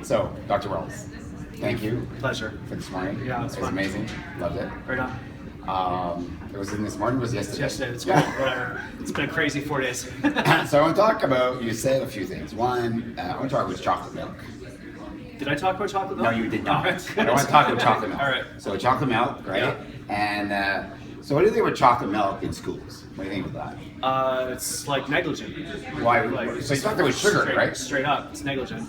So, Dr. Wells, thank you. Pleasure. For this morning. Yeah, it was fun. amazing. Loved it. Right on. It was in this morning. It was yesterday. Yesterday. It's cool. Whatever. It's been a crazy 4 days. So I want to talk about. You said a few things. One, I want to talk about chocolate milk. Did I talk about chocolate milk? No, you did not. All right. I don't want to talk about chocolate milk. All right. So chocolate milk, right? Yeah. And so, what do you think about chocolate milk in schools? What do you think about that? It's like negligent. Why? Like, So you thought there was sugar, right? Straight up, it's negligent.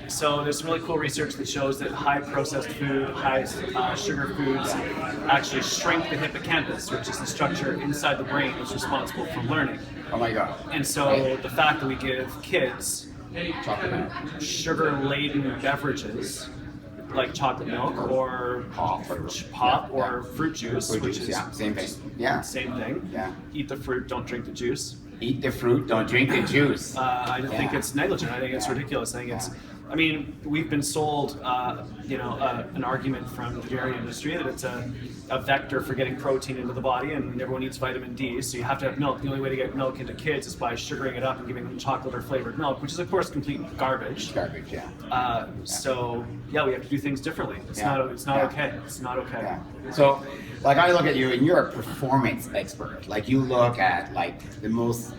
So there's some really cool research that shows that high processed food, high sugar foods actually shrink the hippocampus, which is the structure inside the brain that's responsible for learning. Oh my God. And so the fact that we give kids Chocolate milk. sugar-laden beverages like chocolate milk or Pop or fruit juice, Fruit which juice, is yeah, same thing. Yeah. same thing. Yeah. Eat the fruit, don't drink the juice. Eat the fruit, don't drink the juice. I think Yeah. it's negligent. I think it's Yeah. ridiculous. I think it's. Yeah. I mean, we've been sold, an argument from the dairy industry that it's a vector for getting protein into the body, and everyone needs vitamin D. So you have to have milk. The only way to get milk into kids is by sugaring it up and giving them chocolate or flavored milk, which is of course complete garbage. Garbage, yeah. So yeah, we have to do things differently. It's Yeah. not. It's not Yeah. okay. It's not okay. Yeah. So, like, I look at you, and you're a performance expert. Like, you look at like the most,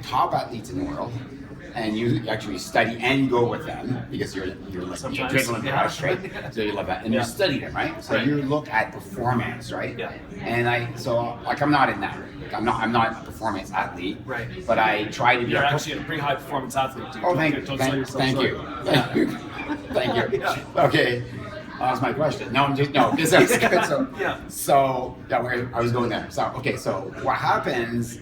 top athletes in the world, and you actually study and go with them because you're like Sometimes, adrenaline yeah. rush, right? So you love that, and Yeah. you study them, right? So Right. you look at performance, right? Yeah. And I'm not in that. I'm not a performance athlete, Right. But I try to be. You're actually a pretty high performance athlete, dude. Oh, Don't sell thank yourself you. short. Thank you. Thank you. Yeah. Okay. That's my question. No, because that's good. So, Yeah. I was going there. So, okay, so what happens,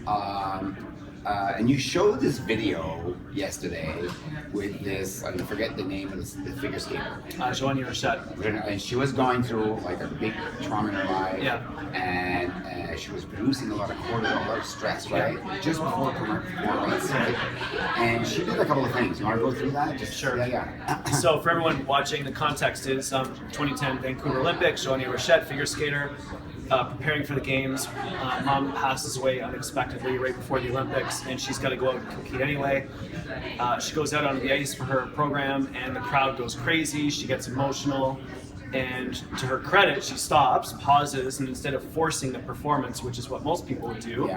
and you showed this video yesterday with this, I forget the name of the figure skater. Joanie Rochette. And she was going through like a big trauma in her life. Yeah. And she was producing a lot of cortisol, a lot of stress, right? Just before performance. Right? And she did a couple of things. You want to go through that? Just Sure. Yeah. So for everyone watching, the context is 2010 Vancouver Olympics, Joanie Rochette, figure skater, preparing for the games. Mom passes away unexpectedly right before the Olympics, and she's got to go out and compete anyway. She goes out onto the ice for her program, and the crowd goes crazy. She gets emotional, and to her credit, she stops, pauses, and instead of forcing the performance, which is what most people would do,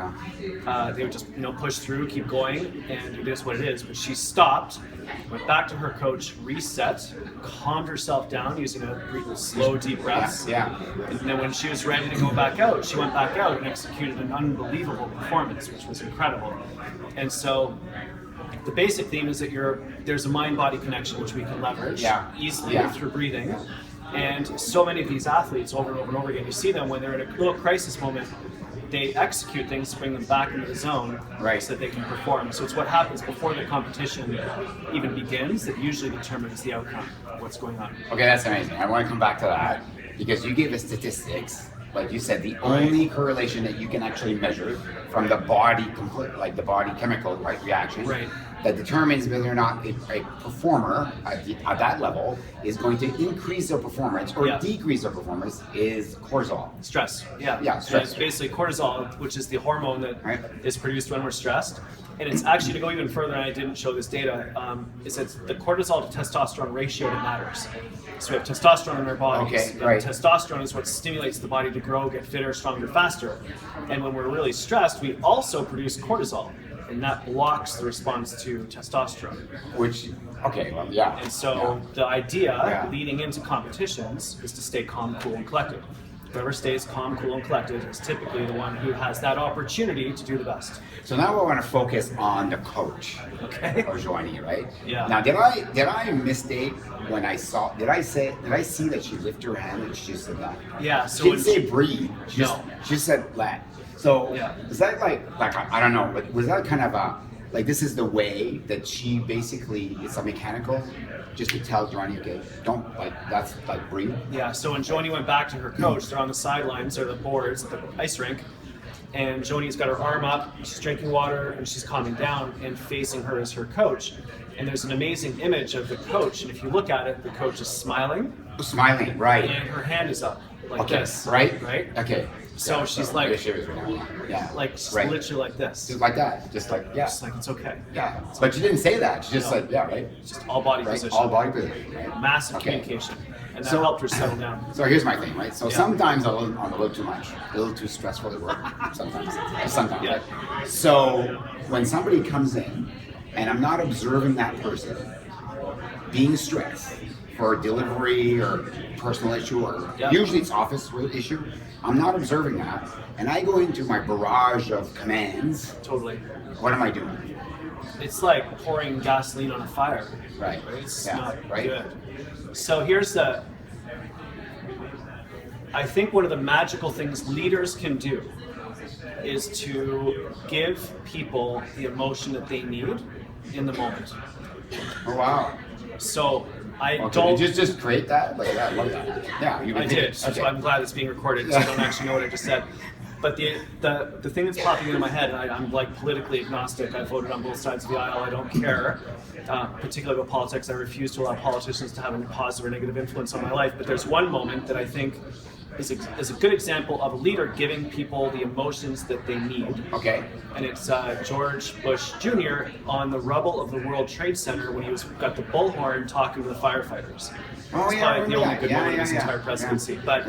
they would just push through, keep going, and it is what it is. But she stopped, went back to her coach, reset, calmed herself down using a slow, deep breaths. Yeah. And then when she was ready to go back out, she went back out and executed an unbelievable performance, which was incredible. And so the basic theme is that there's a mind-body connection which we can leverage easily through breathing. And so many of these athletes over and over and over again, you see them when they're in a little crisis moment, they execute things to bring them back into the zone so that they can perform. So it's what happens before the competition even begins that usually determines the outcome of what's going on. Okay, that's amazing. I want to come back to that because you gave us statistics. Like you said, the only correlation that you can actually measure from the body, like the body chemical reaction, that determines whether or not a performer at that level is going to increase their performance or decrease their performance is cortisol. Stress. Yeah, stress. So it's basically cortisol, which is the hormone that is produced when we're stressed. And it's actually, to go even further, and I didn't show this data, is it's the cortisol to testosterone ratio that matters. So we have testosterone in our bodies. Okay, right. Testosterone is what stimulates the body to grow, get fitter, stronger, faster. And when we're really stressed, we also produce cortisol, and that blocks the response to testosterone. And so the idea leading into competitions is to stay calm, cool, and collected. Whoever stays calm, cool, and collected is typically the one who has that opportunity to do the best. So now we want to focus on the coach, or Joanie, right? Yeah. Now, did I mistake when I saw? Did I see that she lifted her hand and she said that? Yeah. So she didn't say breathe. She said let. So is that like I don't know, but was that kind of this is the way that she basically it's a mechanical? Just to tell Joanie, okay, don't that's breathe. Yeah. So when Joanie went back to her coach, they're on the sidelines or the boards at the ice rink, and Joanie's got her arm up, she's drinking water, and she's calming down, and facing her is her coach. And there's an amazing image of the coach, and if you look at it, the coach is smiling. Smiling, right. And her hand is up like this. Right? Right? Okay. So Yeah, she's so like, there she is right now. Yeah. like she's Right. literally like this. Just like that. Just like, yeah. Just like, it's okay. Yeah. But she didn't say that. She just No. said, yeah, right? It's just all body Right? position. All body position, right? Massive Okay. communication. And that So- helped her settle down. So here's my thing, right? So Yeah. sometimes I'm a little too much, a little too stressful at work. Sometimes. Sometimes. Yeah. Right? So when somebody comes in and I'm not observing that person being stressed for a delivery or personal issue, or Yeah. usually it's office issue, I'm not observing that, and I go into my barrage of commands. Totally. What am I doing? It's like pouring gasoline on a fire. Right. It's Yeah. not Right. good. So I think one of the magical things leaders can do is to give people the emotion that they need in the moment. Oh wow. So I Okay, don't. did you just create that? Like, yeah, I love that. Yeah, you I did. So I'm glad it's being recorded, so I don't actually know what I just said. But the thing that's popping into my head, and I'm like politically agnostic. I voted on both sides of the aisle. I don't care, particularly about politics. I refuse to allow politicians to have any positive or negative influence on my life. But there's one moment that I think is a good example of a leader giving people the emotions that they need. Okay. And it's George Bush Jr. on the rubble of the World Trade Center when he got the bullhorn talking to the firefighters. Oh, It's yeah, I probably the remember only that. good Yeah, moment of yeah, his yeah. entire presidency. Yeah.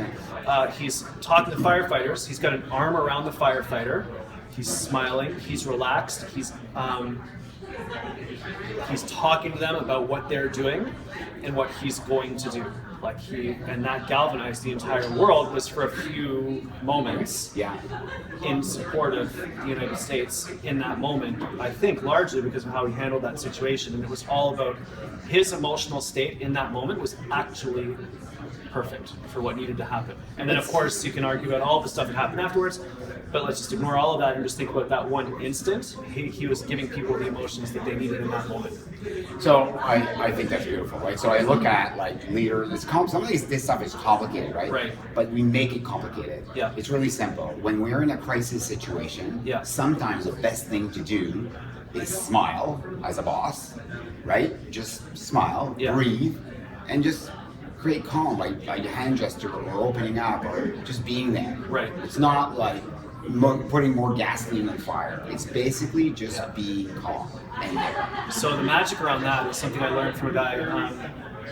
But he's talking to the firefighters. He's got an arm around the firefighter. He's smiling. He's relaxed. He's talking to them about what they're doing and what he's going to do. And that galvanized the entire world was for a few moments Yeah. in support of the United States in that moment, I think largely because of how he handled that situation. And it was all about his emotional state in that moment was actually perfect for what needed to happen. And then of course you can argue about all the stuff that happened afterwards, but let's just ignore all of that and just think about that one instant. He was giving people the emotions that they needed in that moment. So I think that's beautiful, right? So I look at like leaders. Some of this stuff is complicated, right? Right. But we make it complicated. Yeah. It's really simple. When we're in a crisis situation, Yeah. sometimes the best thing to do is smile as a boss, right? Just smile, Yeah. breathe, and just create calm by your hand gesture or opening up or just being there. Right. It's not like putting more gasoline on fire. It's basically just being calm and there. So the magic around that is something I learned from a guy,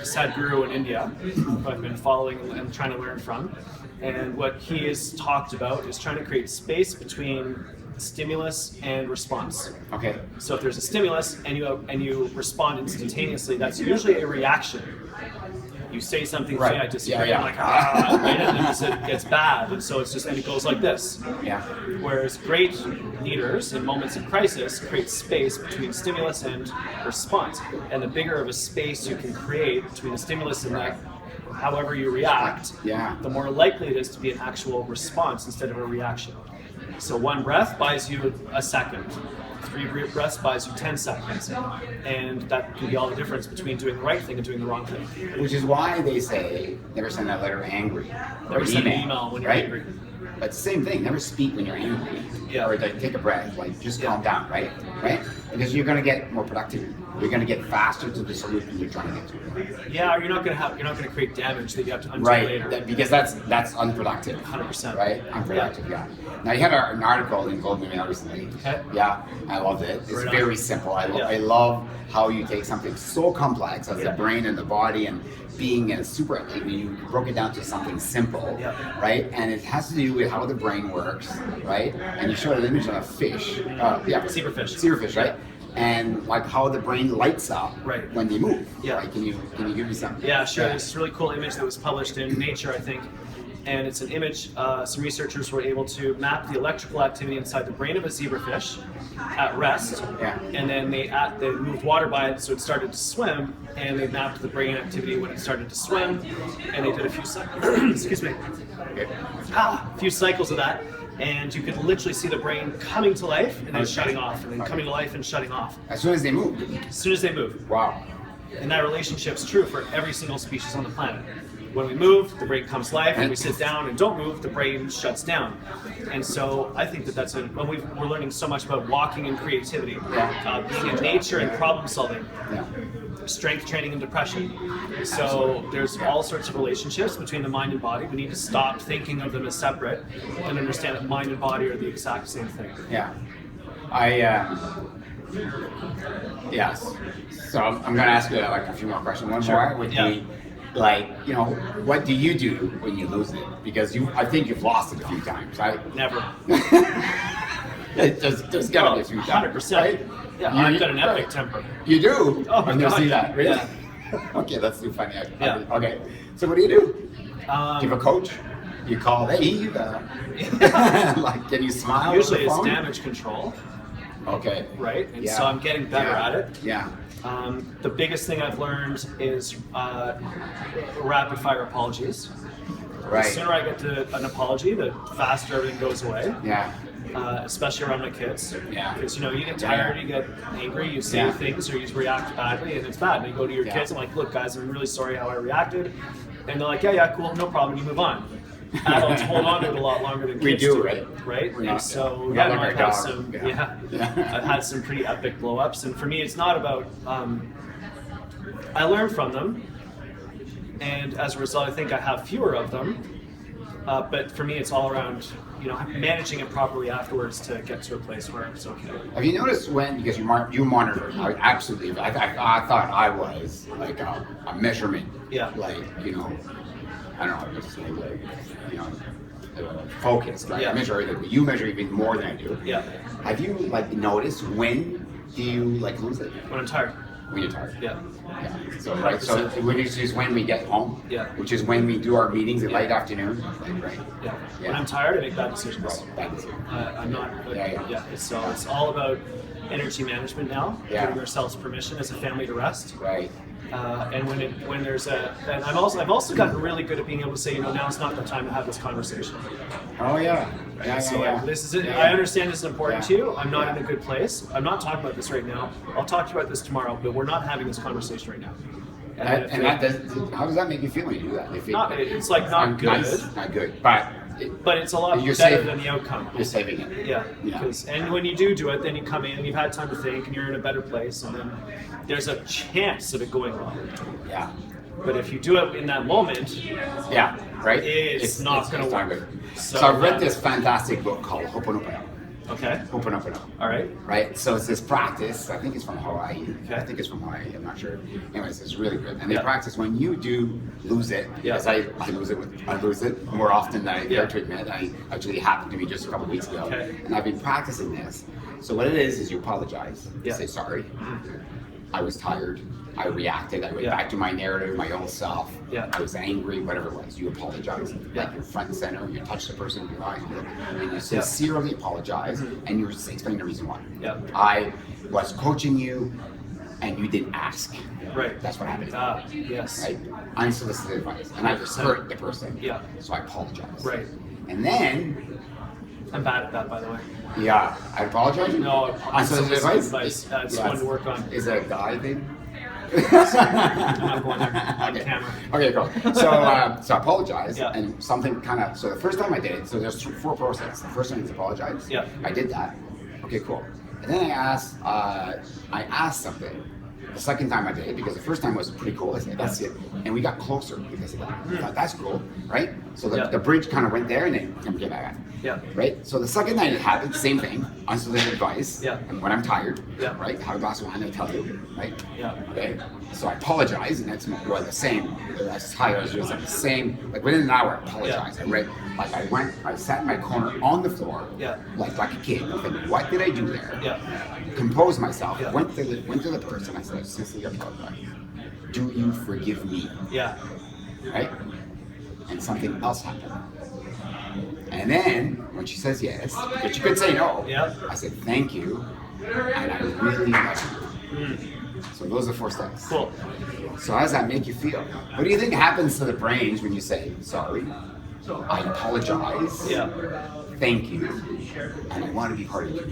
Sadhguru in India, who I've been following and trying to learn from. And what he has talked about is trying to create space between stimulus and response. Okay. So if there's a stimulus and you respond instantaneously, that's usually a reaction. You say something, Right. say I disagree, Yeah, yeah. I'm like, ah, right? And then it gets bad, and so and it goes like this. Yeah. Whereas great leaders in moments of crisis create space between stimulus and response. And the bigger of a space you can create between the stimulus and that, however you react, Yeah. the more likely it is to be an actual response instead of a reaction. So one breath buys you a second. 3 breaths buys you 10 seconds. And that can be all the difference between doing the right thing and doing the wrong thing. Which is why they say never send a letter angry. Never Or send an email when you're right? angry. But it's the same thing. Never speak when you're angry. Yeah. Or like take a breath. Like just Yeah. calm down, right? Right? Because you're gonna get more productive. You're gonna get faster to the solution you're trying to get to. Yeah, or you're not gonna create damage that you have to undo Right. later. Because that's unproductive. 100%. Right? Unproductive. Yeah. Now you had an article in Globe Mail recently. Okay. Yeah, I loved it. It's Right on. very simple. Yeah. I love how you take something so complex as Yeah. the brain and the body and being a super athlete, you broke it down to something simple, Yeah. right? And it has to do with how the brain works, right? And you showed an image of a fish, Zebrafish. zebrafish, right? And like how the brain lights up Right. when they move. Yeah. Right? Can you give me some? Yeah, sure. There's this really cool image that was published in Nature, I think. And it's an image, some researchers were able to map the electrical activity inside the brain of a zebrafish at rest. Yeah. And then they moved water by it so it started to swim, and they mapped the brain activity when it started to swim, and they did a few excuse me, Okay. a few cycles of that, and you could literally see the brain coming to life and then Okay. shutting off, and then Okay. coming to life and shutting off As soon as they move. as soon as they move. Wow. And that relationship's true for every single species on the planet. When we move, the brain comes to life. When we sit down and don't move, the brain shuts down. And so I think that when we're learning so much about walking and creativity, Yeah. being in nature and problem solving. Yeah. strength training and depression. So there's all sorts of relationships between the mind and body. We need to stop thinking of them as separate and understand that mind and body are the exact same thing. Yeah. Yes. So I'm going to ask you like a few more questions. One more would be like, what do you do when you lose it? Because I think you've lost it a few times, right? Never. There's got to be a few times. 100%. Right? Yeah, I've got an epic temper. You do? Oh my I've never God. seen that. Really? Yeah. Okay, that's too funny. Yeah. Okay. So what do you do? Do you have a coach? You call, hey, like, can you smile? Usually on the it's phone? damage control. Okay. Right? And so I'm getting better at it. Yeah. The biggest thing I've learned is rapid fire apologies. Right. The sooner I get to an apology, the faster everything goes away. Yeah. Especially around my kids. Yeah. Because you get tired, you get angry, you say things, or you react badly, and it's bad. And you go to your kids and like, look, guys, I'm really sorry how I reacted. And they're like, yeah, cool, no problem. You move on. Adults hold on to it a lot longer than kids do, right? We're And so not I've like had our some, dog. I've had some pretty epic blow-ups. And for me, it's not about. I learn from them, and as a result, I think I have fewer of them. But for me, it's all around managing it properly afterwards to get to a place where it's okay. Have you noticed because you monitor? Absolutely. I thought I was like a measurement. Yeah. Like I don't know. Just like focused. Right. Yeah. I measure everything. You measure even more than I do. Yeah. Have you noticed when do you lose it? When I'm tired. When you're tired. Yeah. Yeah. So right. So which is when we get home. Yeah. Which is when we do our meetings at late afternoon. Right. Yeah. When I'm tired, I make bad decisions. Right. Bad decision. I'm not. Yeah. So it's all about energy management now. Yeah. Giving ourselves permission as a family to rest. Right. And when there's and I've also gotten really good at being able to say, now's not the time to have this conversation. Oh yeah. This is it. I understand this is important to you. I'm not in a good place. I'm not talking about this right now. I'll talk to you about this tomorrow, but we're not having this conversation right now. How does that make you feel when you do that? It's like not good. Nice, not good, but it's a lot you're better saving, than the outcome. You're saving it. Yeah. And when you do it, then you come in and you've had time to think and you're in a better place, and then there's a chance of it going wrong. Yeah. But if you do it in that moment, right, it's not going to work. So I've read this fantastic book called Hippocampus. Okay. Hippocampus. All right. Right. So it's this practice. I think it's from Hawaii. Okay. I think it's from Hawaii. I'm not sure. Anyways, it's really good. And they practice when you do lose it. Because I lose it more often than I care to admit. I actually happened to me just a couple weeks ago. Okay. And I've been practicing this. So what it is you apologize. You Yeah. say sorry. I was tired. I reacted. I went back to my narrative, my own self. Yeah. I was angry, whatever it was. You apologize. Yeah. Like you're front and center. You touch the person in your eyes, and you sincerely apologize, and you explain the reason why. Yeah. I was coaching you, and you didn't ask. Right. That's what happened. Yes. Right. Unsolicited advice, and I just hurt the person. Yeah. So I apologize. Right. And then. I'm bad at that, by the way. Yeah. I apologize. No. Unsolicited advice. It's one to work on. Is it a guy thing? I'm not going there on camera. Okay, cool. So I apologize, Yeah. and something so the first time I did it, so there's 4 processes. The first one is apologize. Yeah. I did that. Okay, cool. And then I asked something. The second time I did it, because the first time was pretty cool. I said, that's it. And we got closer because of that. I thought, that's cool, right? So the bridge kind of went there and then came back. Yeah. Right? So the second night it happened, same thing, unsolicited advice. Yeah. And when I'm tired, Yeah. right? Have a glass of wine, I tell you, right? Yeah. Okay. So I apologize, and that's the same. That's how I was just like the same. Like within an hour, I apologized. I sat in my corner on the floor, like a kid. I'm thinking, what did I do there? Yeah. Composed myself. Yeah. Went to the person. I said, sincerely apologize. Do you forgive me? Yeah. Right? And something else happened. And then when she says yes, but you could say no. Yeah. I said thank you, and I really love you. So those are 4 steps. Cool. So how does that make you feel? What do you think happens to the brains when you say sorry? I apologize. Yeah. Thank you, and I want to be part of you.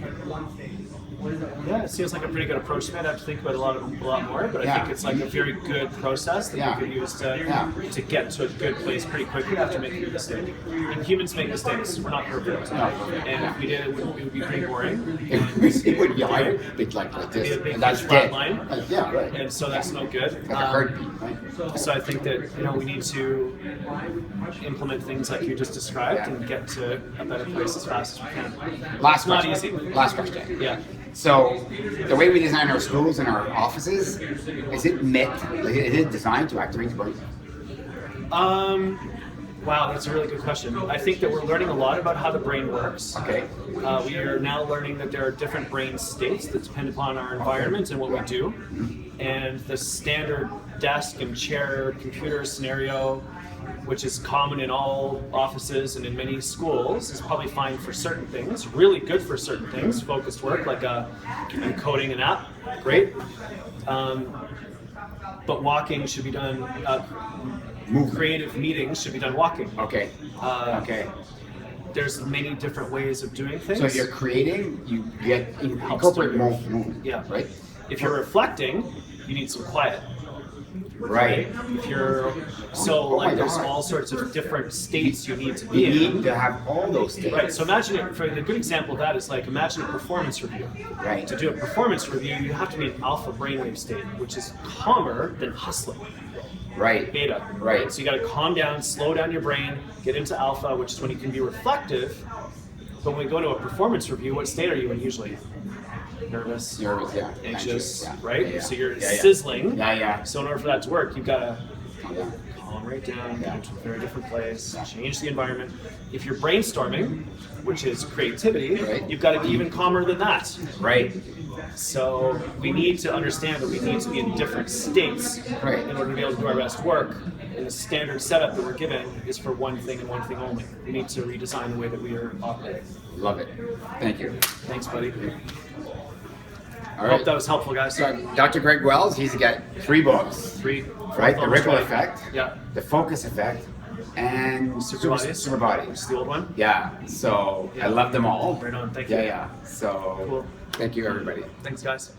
Yeah, it seems like a pretty good approach to it. I have to think about it a lot more, but I think it's like a very good process that you can use to get to a good place pretty quickly after making a mistake. And humans make mistakes. We're not perfect. No. And if we did, it would be pretty boring. It would be like big like this, It'd be a big and that's flat dead. line. Yeah, right. And so that's no good. Like a heartbeat, right? So I think that we need to implement things like you just described and get to a better place as fast as we can. Last Not question. easy. Last question. Yeah. So, the way we design our schools and our offices, is it is it designed to activate the brain? Wow, that's a really good question. I think that we're learning a lot about how the brain works. Okay. We are now learning that there are different brain states that depend upon our environment and what we do. And the standard desk and chair computer scenario, which is common in all offices and in many schools, is probably fine for certain things, really good for certain things, focused work like coding an app, great. But walking should be done, creative meetings should be done walking. Okay. Okay. There's many different ways of doing things. So if you're creating, you incorporate more movement. Yeah. Right. If you're reflecting, you need some quiet. Right. If you're there's all sorts of different states you need to be in. You need to have all those states. Right. So imagine for the good example of that is imagine a performance review. Right. To do a performance review, you have to be in alpha brainwave state, which is calmer than hustling. Right. Beta. Right. So you got to calm down, slow down your brain, get into alpha, which is when you can be reflective. But when we go to a performance review, what state are you in usually? Nervous, yeah. anxious, yeah. right? Yeah. So you're sizzling. Yeah. So in order for that to work, you've got to calm right down, get into a very different place, change the environment. If you're brainstorming, which is creativity, you've got to be even calmer than that. Right. So we need to understand that we need to be in different states in order to be able to do our best work. And the standard setup that we're given is for one thing and one thing only. We need to redesign the way that we are operating. Love it. Thank you. Thanks, buddy. All I right. hope that was helpful, guys. So Dr. Greg Wells, he's got 3 books. Right? The Ripple Effect. Yeah. The Focus Effect. And Super Body. Which is the old one. Yeah. So I love them all. Right on. Thank you. Yeah. So Cool. thank you, everybody. Thanks, guys.